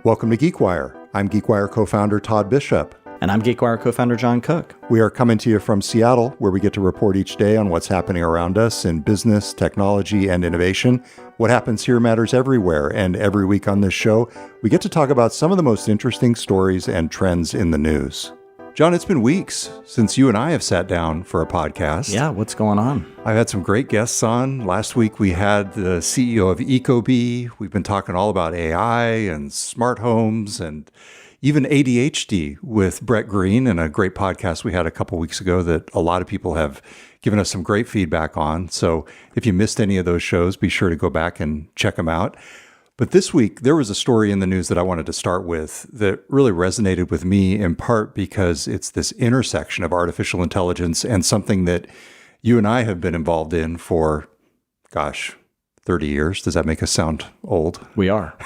Welcome to GeekWire. I'm GeekWire co-founder Todd Bishop. And I'm GeekWire co-founder John Cook. We are coming to you from Seattle, where we get to report each day on what's happening around us in business, technology, and innovation. What happens here matters everywhere, and every week on this show, we get to talk about some of the most interesting stories and trends in the news. John, it's been weeks since you and I have sat down for a podcast. Yeah, what's going on? I've had some great guests on. Last week we had the CEO of Ecobee. We've been talking all about AI and smart homes and even ADHD with Brett Green, and a great podcast we had a couple weeks ago that a lot of people have given us some great feedback on. So if you missed any of those shows, be sure to go back and check them out. But this week, there was a story in the news that I wanted to start with that really resonated with me, in part because it's this intersection of artificial intelligence and something that you and I have been involved in for, 30 years. Does that make us sound old? We are.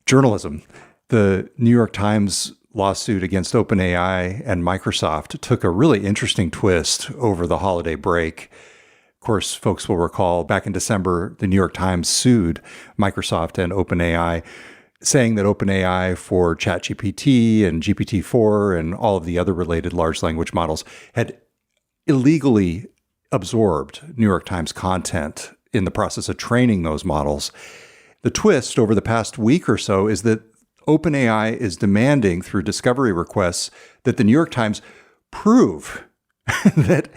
Journalism. The New York Times lawsuit against OpenAI and Microsoft took a really interesting twist over the holiday break. Of course, folks will recall back in December, the New York Times sued Microsoft and OpenAI, saying that OpenAI for ChatGPT and GPT-4 and all of the other related large language models had illegally absorbed New York Times content in the process of training those models. The twist over the past week or so is that OpenAI is demanding through discovery requests that the New York Times prove that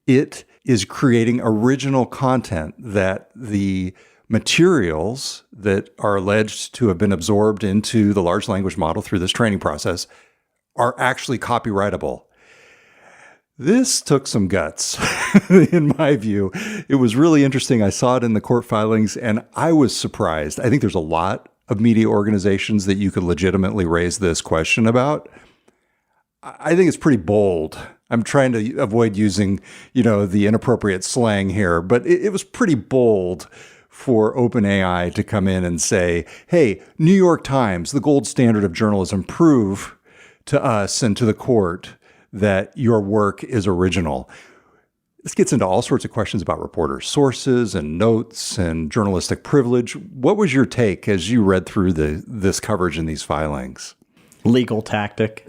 it is creating original content, that the materials that are alleged to have been absorbed into the large language model through this training process are actually copyrightable. This took some guts, in my view. It was really interesting. I saw it in the court filings, and I was surprised. I think there's a lot of media organizations that you could legitimately raise this question about. I think it's pretty bold. I'm trying to avoid using, the inappropriate slang here, but it was pretty bold for OpenAI to come in and say, hey, New York Times, the gold standard of journalism, prove to us and to the court that your work is original. This gets into all sorts of questions about reporter sources and notes and journalistic privilege. What was your take as you read through this coverage in these filings? Legal tactic.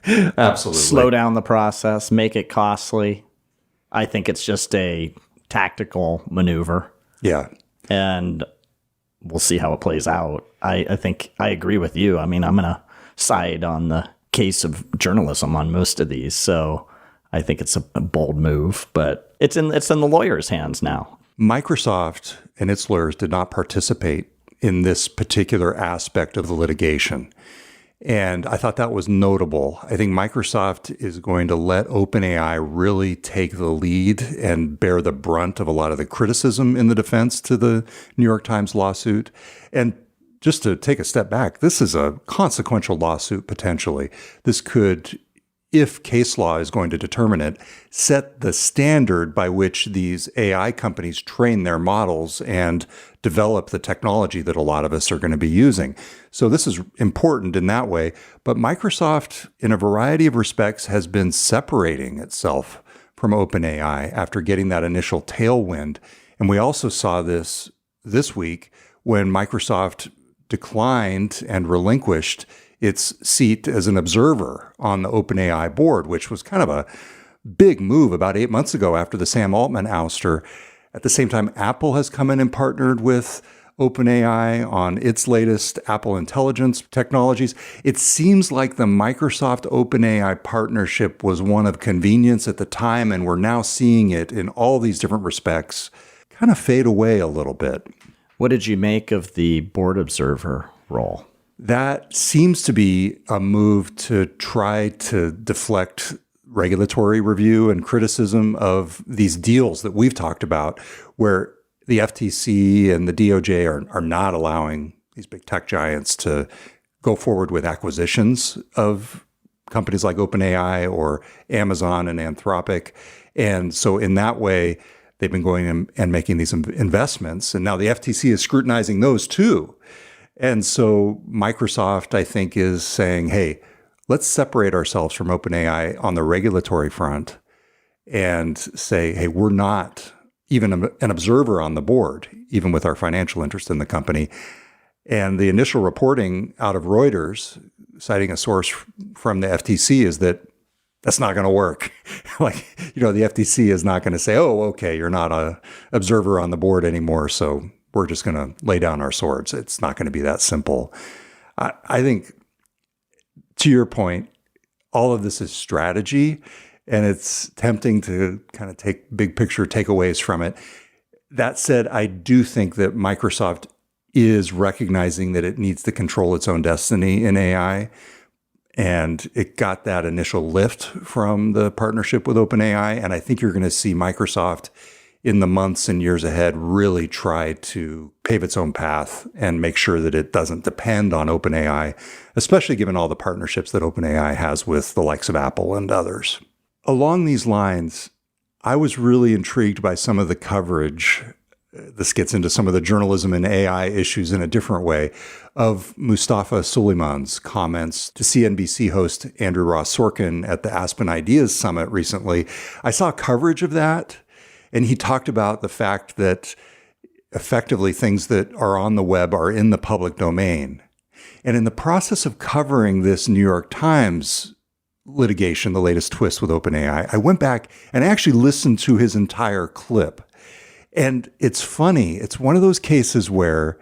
Absolutely. Slow down the process, make it costly. I think it's just a tactical maneuver. Yeah. And we'll see how it plays out. I think I agree with you. I mean, I'm going to side on the case of journalism on most of these. So I think it's a bold move, but it's in the lawyers' hands now. Microsoft and its lawyers did not participate in this particular aspect of the litigation. And I thought that was notable. I think Microsoft is going to let OpenAI really take the lead and bear the brunt of a lot of the criticism in the defense to the New York Times lawsuit. And just to take a step back, this is a consequential lawsuit potentially. This could, if case law is going to determine it, set the standard by which these AI companies train their models and develop the technology that a lot of us are going to be using. So this is important in that way. But Microsoft, in a variety of respects, has been separating itself from OpenAI after getting that initial tailwind. And we also saw this week when Microsoft declined and relinquished its seat as an observer on the OpenAI board, which was kind of a big move about 8 months ago after the Sam Altman ouster. At the same time, Apple has come in and partnered with OpenAI on its latest Apple Intelligence technologies. It seems like the Microsoft OpenAI partnership was one of convenience at the time, and we're now seeing it in all these different respects kind of fade away a little bit. What did you make of the board observer role? That seems to be a move to try to deflect regulatory review and criticism of these deals that we've talked about, where the FTC and the DOJ are not allowing these big tech giants to go forward with acquisitions of companies like OpenAI or Amazon and Anthropic. And so in that way, they've been going and making these investments. And now the FTC is scrutinizing those too. And so Microsoft, I think, is saying, hey, let's separate ourselves from OpenAI on the regulatory front and say, hey, we're not even an observer on the board, even with our financial interest in the company. And the initial reporting out of Reuters, citing a source from the FTC, is that that's not going to work. Like, the FTC is not going to say, oh, okay, you're not an observer on the board anymore, so we're just going to lay down our swords. It's not going to be that simple. I think, to your point, all of this is strategy, and it's tempting to kind of take big picture takeaways from it. That said, I do think that Microsoft is recognizing that it needs to control its own destiny in AI. And it got that initial lift from the partnership with OpenAI. And I think you're going to see Microsoft in the months and years ahead really try to pave its own path and make sure that it doesn't depend on OpenAI, especially given all the partnerships that OpenAI has with the likes of Apple and others. Along these lines, I was really intrigued by some of the coverage. This gets into some of the journalism and AI issues in a different way, of Mustafa Suleyman's comments to CNBC host Andrew Ross Sorkin at the Aspen Ideas Summit recently. I saw coverage of that, and he talked about the fact that effectively things that are on the web are in the public domain. And in the process of covering this New York Times litigation, the latest twist with OpenAI, I went back and actually listened to his entire clip. And it's funny. It's one of those cases where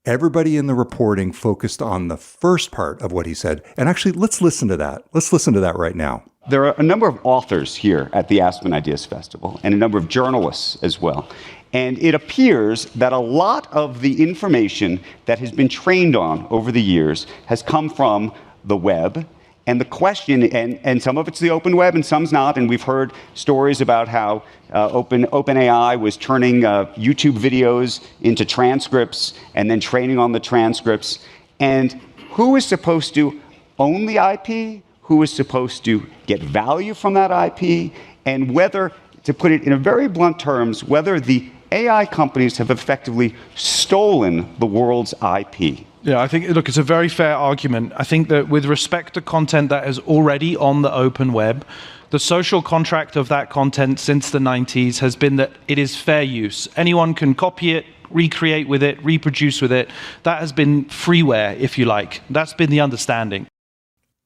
everybody in the reporting focused on the first part of what he said. And actually, let's listen to that. Let's listen to that right now. There are a number of authors here at the Aspen Ideas Festival and a number of journalists as well. And it appears that a lot of the information that has been trained on over the years has come from the web. And the question, and some of it's the open web and some's not, and we've heard stories about how OpenAI was turning YouTube videos into transcripts and then training on the transcripts. And who is supposed to own the IP? Who is supposed to get value from that IP? And whether, to put it in a very blunt terms, whether the AI companies have effectively stolen the world's IP. Yeah, I think, look, it's a very fair argument. I think that with respect to content that is already on the open web, the social contract of that content since the 90s has been that it is fair use. Anyone can copy it, recreate with it, reproduce with it. That has been freeware, if you like. That's been the understanding.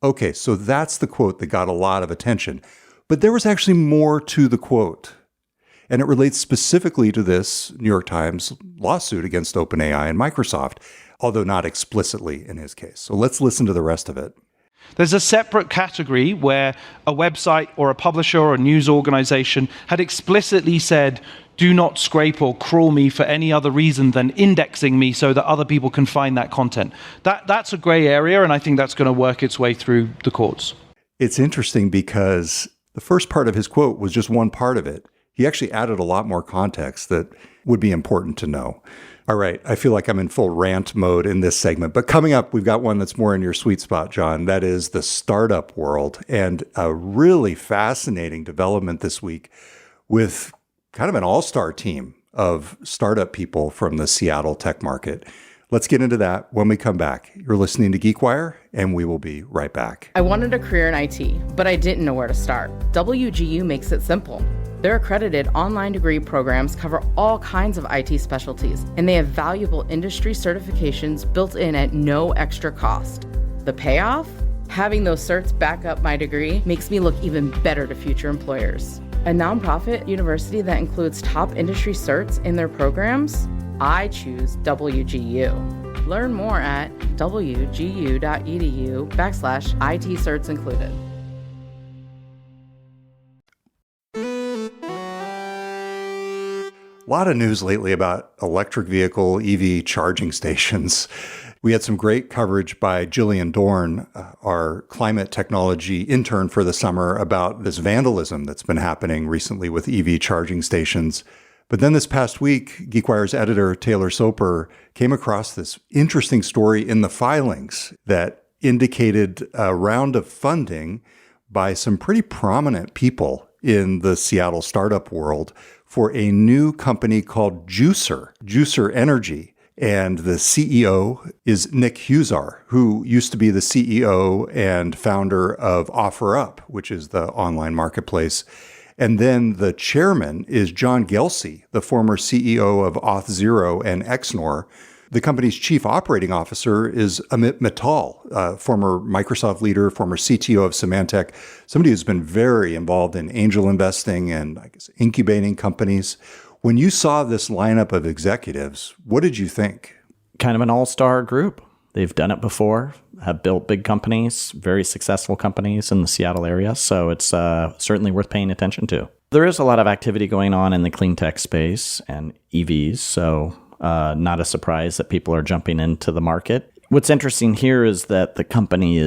Okay, so that's the quote that got a lot of attention. But there was actually more to the quote. And it relates specifically to this New York Times lawsuit against OpenAI and Microsoft, although not explicitly in his case. So let's listen to the rest of it. There's a separate category where a website or a publisher or a news organization had explicitly said, do not scrape or crawl me for any other reason than indexing me so that other people can find that content. That's a gray area, and I think that's going to work its way through the courts. It's interesting because the first part of his quote was just one part of it. He actually added a lot more context that would be important to know. All right, I feel like I'm in full rant mode in this segment, but coming up, we've got one that's more in your sweet spot, John. That is the startup world, and a really fascinating development this week with kind of an all-star team of startup people from the Seattle tech market. Let's get into that when we come back. You're listening to GeekWire, and we will be right back. I wanted a career in IT, but I didn't know where to start. WGU makes it simple. Their accredited online degree programs cover all kinds of IT specialties, and they have valuable industry certifications built in at no extra cost. The payoff? Having those certs back up my degree makes me look even better to future employers. A nonprofit university that includes top industry certs in their programs? I choose WGU. Learn more at wgu.edu/IT certs included. A lot of news lately about electric vehicle EV charging stations. We had some great coverage by Jillian Dorn, our climate technology intern for the summer, about this vandalism that's been happening recently with EV charging stations. But then this past week, GeekWire's editor, Taylor Soper, came across this interesting story in the filings that indicated a round of funding by some pretty prominent people in the Seattle startup world for a new company called Juicer Energy. And the CEO is Nick Husar, who used to be the CEO and founder of OfferUp, which is the online marketplace. And then the chairman is John Gelsey, the former CEO of Auth0 and Exnor. The company's chief operating officer is Amit Mittal, former Microsoft leader, former CTO of Symantec, somebody who's been very involved in angel investing and I guess incubating companies. When you saw this lineup of executives, what did you think? Kind of an all-star group. They've done it before, have built big companies, very successful companies in the Seattle area. So it's certainly worth paying attention to. There is a lot of activity going on in the clean tech space and EVs. So not a surprise that people are jumping into the market. What's interesting here is that the company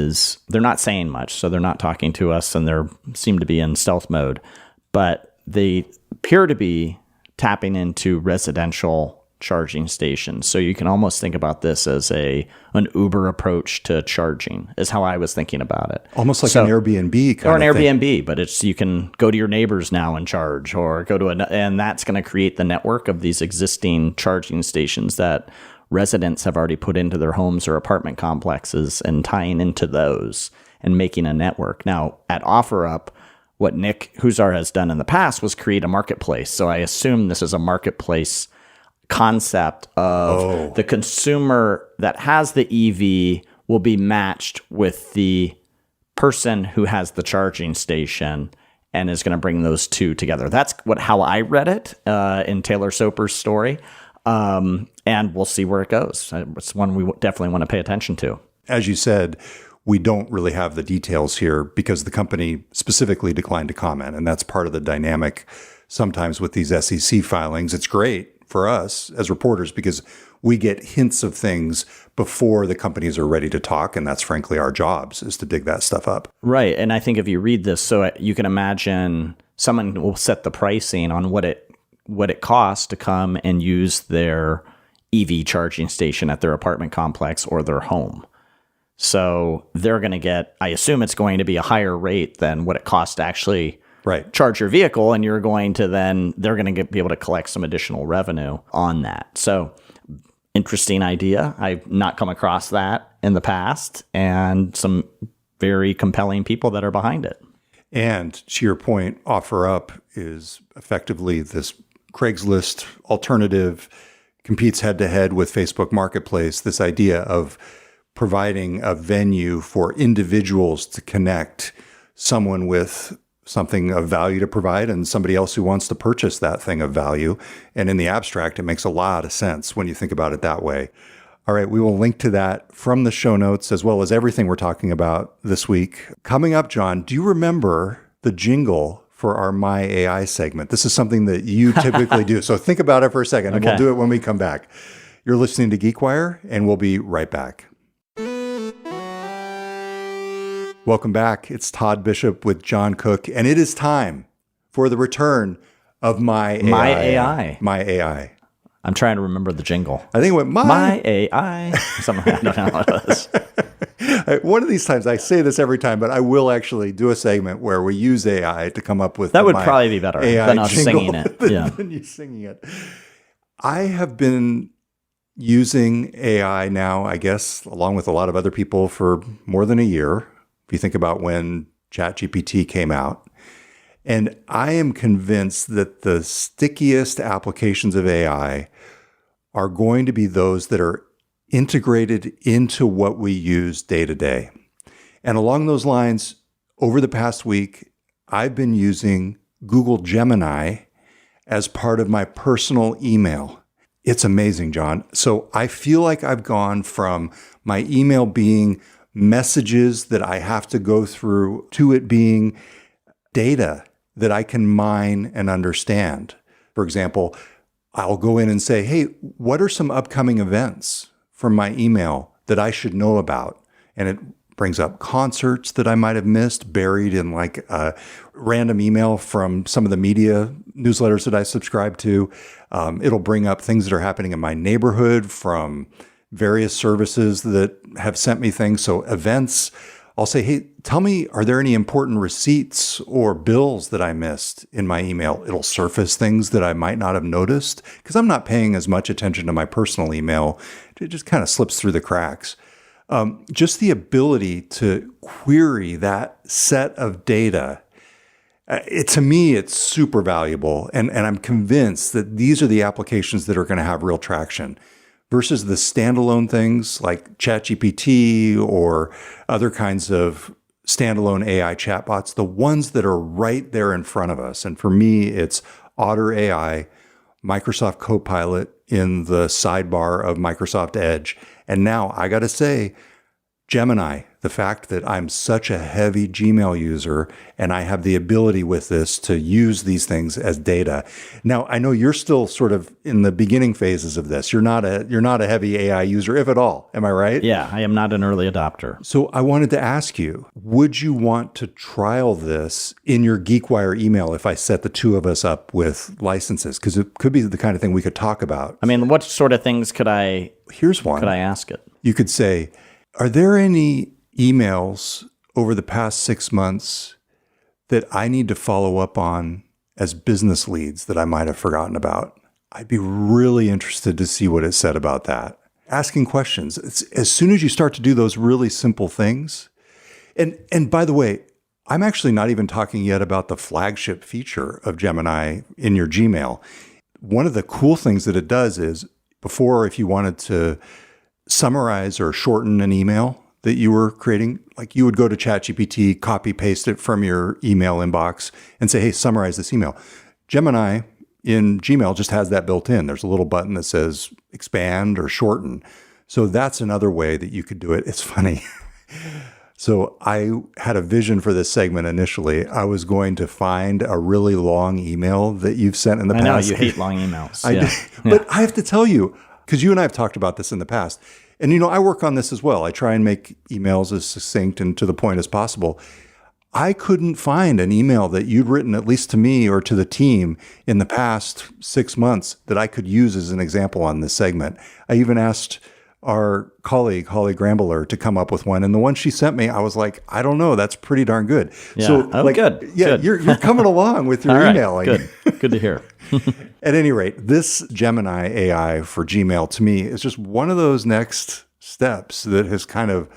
they're not saying much. So they're not talking to us and they seem to be in stealth mode. But they appear to be tapping into residential charging stations. So you can almost think about this as an Uber approach to charging is how I was thinking about it. Almost like an Airbnb kind or an of thing. Airbnb, but you can go to your neighbors now and charge, or go to and that's going to create the network of these existing charging stations that residents have already put into their homes or apartment complexes, and tying into those and making a network. Now at OfferUp, what Nick Huzar has done in the past was create a marketplace. So I assume this is a marketplace concept of the consumer that has the EV will be matched with the person who has the charging station and is going to bring those two together. That's how I read it in Taylor Soper's story. And we'll see where it goes. It's one we definitely want to pay attention to. As you said, we don't really have the details here because the company specifically declined to comment. And that's part of the dynamic sometimes with these SEC filings. It's great for us as reporters because we get hints of things before the companies are ready to talk. And that's frankly our jobs, is to dig that stuff up. Right. And I think if you read this, so you can imagine someone will set the pricing on what it costs to come and use their EV charging station at their apartment complex or their home. So they're going to get, I assume it's going to be a higher rate than what it costs to actually charge your vehicle. And they're going to be able to collect some additional revenue on that. So interesting idea. I've not come across that in the past, and some very compelling people that are behind it. And to your point, OfferUp is effectively this Craigslist alternative, competes head to head with Facebook Marketplace, this idea of providing a venue for individuals to connect someone with something of value to provide and somebody else who wants to purchase that thing of value. And in the abstract, it makes a lot of sense when you think about it that way. All right, we will link to that from the show notes as well as everything we're talking about this week. Coming up, John, do you remember the jingle for our My AI segment? This is something that you typically do. So think about it for a second, and we'll do it when we come back. You're listening to GeekWire, and we'll be right back. Welcome back. It's Todd Bishop with John Cook, and it is time for the return of My AI. My AI. I'm trying to remember the jingle. I think it went My AI. Something, I don't know what it was. One of these times, I say this every time, but I will actually do a segment where we use AI to come up with that would probably be better than us singing it. Than you singing it. I have been using AI now, I guess, along with a lot of other people for more than a year. If you think about when ChatGPT came out. And I am convinced that the stickiest applications of AI are going to be those that are integrated into what we use day to day. And along those lines, over the past week, I've been using Google Gemini as part of my personal email. It's amazing, John. So I feel like I've gone from my email being messages that I have to go through to it being data that I can mine and understand. For example, I'll go in and say, hey, what are some upcoming events from my email that I should know about? And it brings up concerts that I might have missed, buried in like a random email from some of the media newsletters that I subscribe to. It'll bring up things that are happening in my neighborhood from various services that have sent me things. So events, I'll say, hey, tell me, are there any important receipts or bills that I missed in my email? It'll surface things that I might not have noticed because I'm not paying as much attention to my personal email. It just kind of slips through the cracks. Just the ability to query that set of data, to me, it's super valuable. And I'm convinced that these are the applications that are going to have real traction. versus the standalone things like ChatGPT or other kinds of standalone AI chatbots, the ones that are right there in front of us. And for me, it's Otter AI, Microsoft Copilot in the sidebar of Microsoft Edge. And now I got to say, Gemini, the fact that I'm such a heavy Gmail user and I have the ability with this to use these things as data. Now, I know you're still sort of in the beginning phases of this. You're not a heavy AI user, if at all. Am I right? Yeah, I am not an early adopter. So I wanted to ask you, would you want to trial this in your GeekWire email if I set the two of us up with licenses? Because it could be the kind of thing we could talk about. I mean, what sort of things could I ask it? You could say, are there any emails over the past 6 months that I need to follow up on as business leads that I might have forgotten about? I'd be really interested to see what it said about that. Asking questions. As soon as you start to do those really simple things, and by the way, I'm actually not even talking yet about the flagship feature of Gemini in your Gmail. One of the cool things that it does is before, if you wanted to summarize or shorten an email that you were creating, like you would go to ChatGPT, copy paste it from your email inbox and say, hey, summarize this email. Gemini in Gmail just has that built in. There's a little button that says expand or shorten. So that's another way that you could do it. It's funny. So I had a vision for this segment initially. I was going to find a really long email that you've sent in the past. I know, you hate long emails. But I have to tell you, because you and I have talked about this in the past, and I work on this as well. I try and make emails as succinct and to the point as possible. I couldn't find an email that you'd written, at least to me or to the team, in the past 6 months that I could use as an example on this segment. I even asked our colleague, Holly Grambler, to come up with one. And the one she sent me, I was like, I don't know, that's pretty darn good. Yeah. So, Good. Yeah, Good. You're coming along with your All right. emailing. Good to hear. At any rate, this Gemini AI for Gmail to me is just one of those next steps that has kind of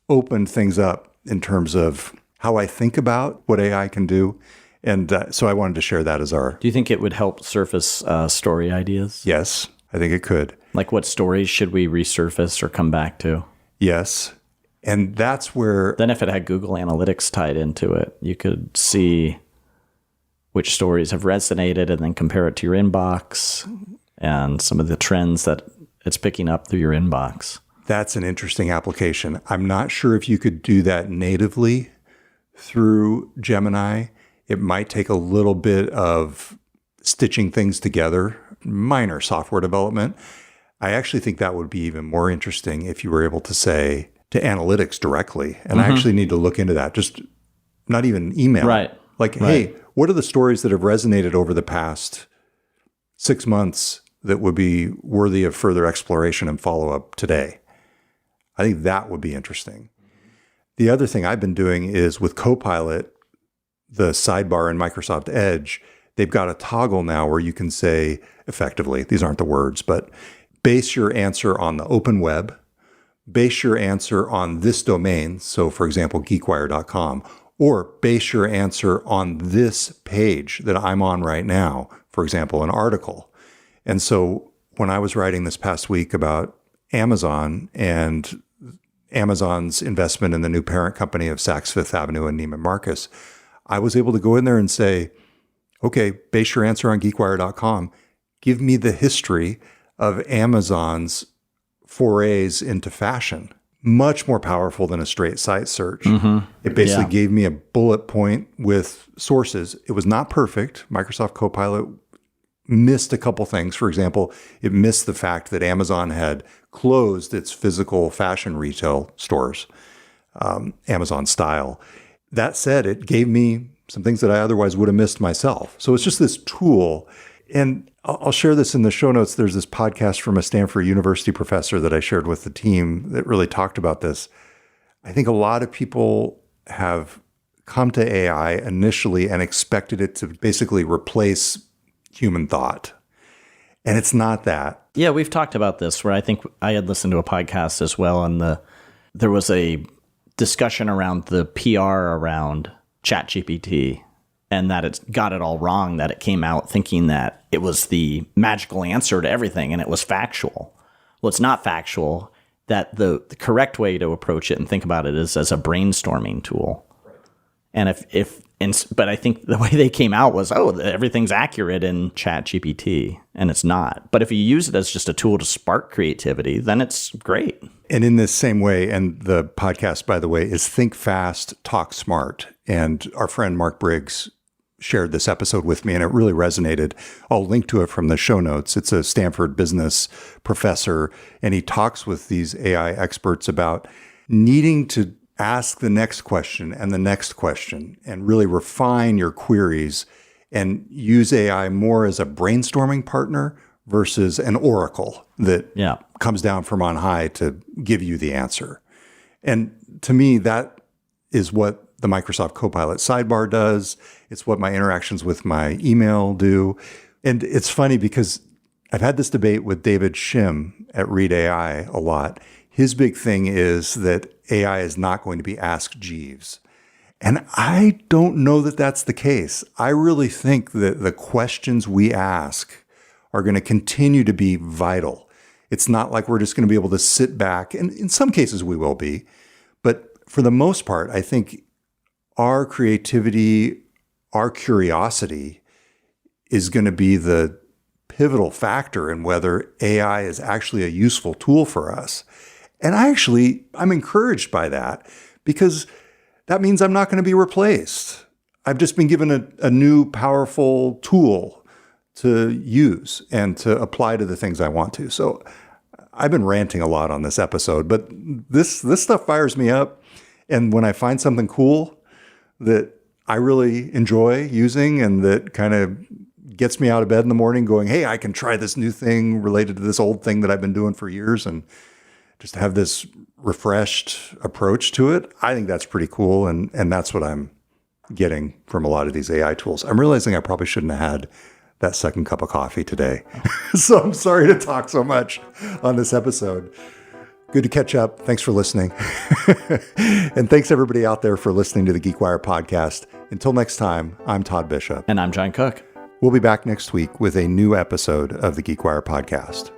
opened things up in terms of how I think about what AI can do. And so I wanted to share that as our... Do you think it would help surface story ideas? Yes, I think it could. Like what stories should we resurface or come back to? Yes. And that's where... Then if it had Google Analytics tied into it, you could see which stories have resonated and then compare it to your inbox and some of the trends that it's picking up through your inbox. That's an interesting application. I'm not sure if you could do that natively through Gemini. It might take a little bit of stitching things together, minor software development. I actually think that would be even more interesting if you were able to say to analytics directly. And I actually need to look into that, just not even email. Right. Like, hey, what are the stories that have resonated over the past 6 months that would be worthy of further exploration and follow-up today? I think that would be interesting. The other thing I've been doing is with Copilot, the sidebar in Microsoft Edge, they've got a toggle now where you can say effectively, these aren't the words, but base your answer on the open web, base your answer on this domain. So for example, geekwire.com, or base your answer on this page that I'm on right now, for example, an article. And so when I was writing this past week about Amazon and Amazon's investment in the new parent company of Saks Fifth Avenue and Neiman Marcus, I was able to go in there and say, okay, base your answer on geekwire.com. Give me the history of Amazon's forays into fashion. Much more powerful than a straight site search. It basically gave me a bullet point with sources. It was not perfect. Microsoft Copilot missed a couple things. For example, it missed the fact that Amazon had closed its physical fashion retail stores, Amazon style. That said, it gave me some things that I otherwise would have missed myself. So it's just this tool. And I'll share this in the show notes. There's this podcast from a Stanford University professor that I shared with the team that really talked about this. I think a lot of people have come to AI initially and expected it to basically replace human thought. And it's not that. Yeah, we've talked about this where I think I had listened to a podcast as well, and there was a discussion around the PR around ChatGPT and that it got it all wrong, that it came out thinking that it was the magical answer to everything and it was factual, well, it's not factual, that the correct way to approach it and think about it is as a brainstorming tool. And but I think the way they came out was, everything's accurate in ChatGPT, and it's not. But if you use it as just a tool to spark creativity, then it's great. And in this same way, and the podcast, by the way, is Think Fast, Talk Smart. And our friend Mark Briggs shared this episode with me, and it really resonated. I'll link to it from the show notes. It's a Stanford business professor, and he talks with these AI experts about needing to ask the next question and the next question and really refine your queries and use AI more as a brainstorming partner versus an oracle that comes down from on high to give you the answer. And to me, that is what the Microsoft Copilot sidebar does. It's what my interactions with my email do. And it's funny because I've had this debate with David Shim at Read AI a lot. His big thing is that AI is not going to be Ask Jeeves. And I don't know that that's the case. I really think that the questions we ask are going to continue to be vital. It's not like we're just going to be able to sit back, and in some cases we will be. But for the most part, I think our creativity, our curiosity is going to be the pivotal factor in whether AI is actually a useful tool for us. And I'm encouraged by that because that means I'm not going to be replaced. I've just been given a new powerful tool to use and to apply to the things I want to. So I've been ranting a lot on this episode, but this stuff fires me up. And when I find something cool that I really enjoy using and that kind of gets me out of bed in the morning going, hey, I can try this new thing related to this old thing that I've been doing for years and just have this refreshed approach to it, I think that's pretty cool. And that's what I'm getting from a lot of these AI tools. I'm realizing I probably shouldn't have had that second cup of coffee today. So I'm sorry to talk so much on this episode. Good to catch up. Thanks for listening. And thanks everybody out there for listening to the GeekWire podcast. Until next time, I'm Todd Bishop. And I'm John Cook. We'll be back next week with a new episode of the GeekWire podcast.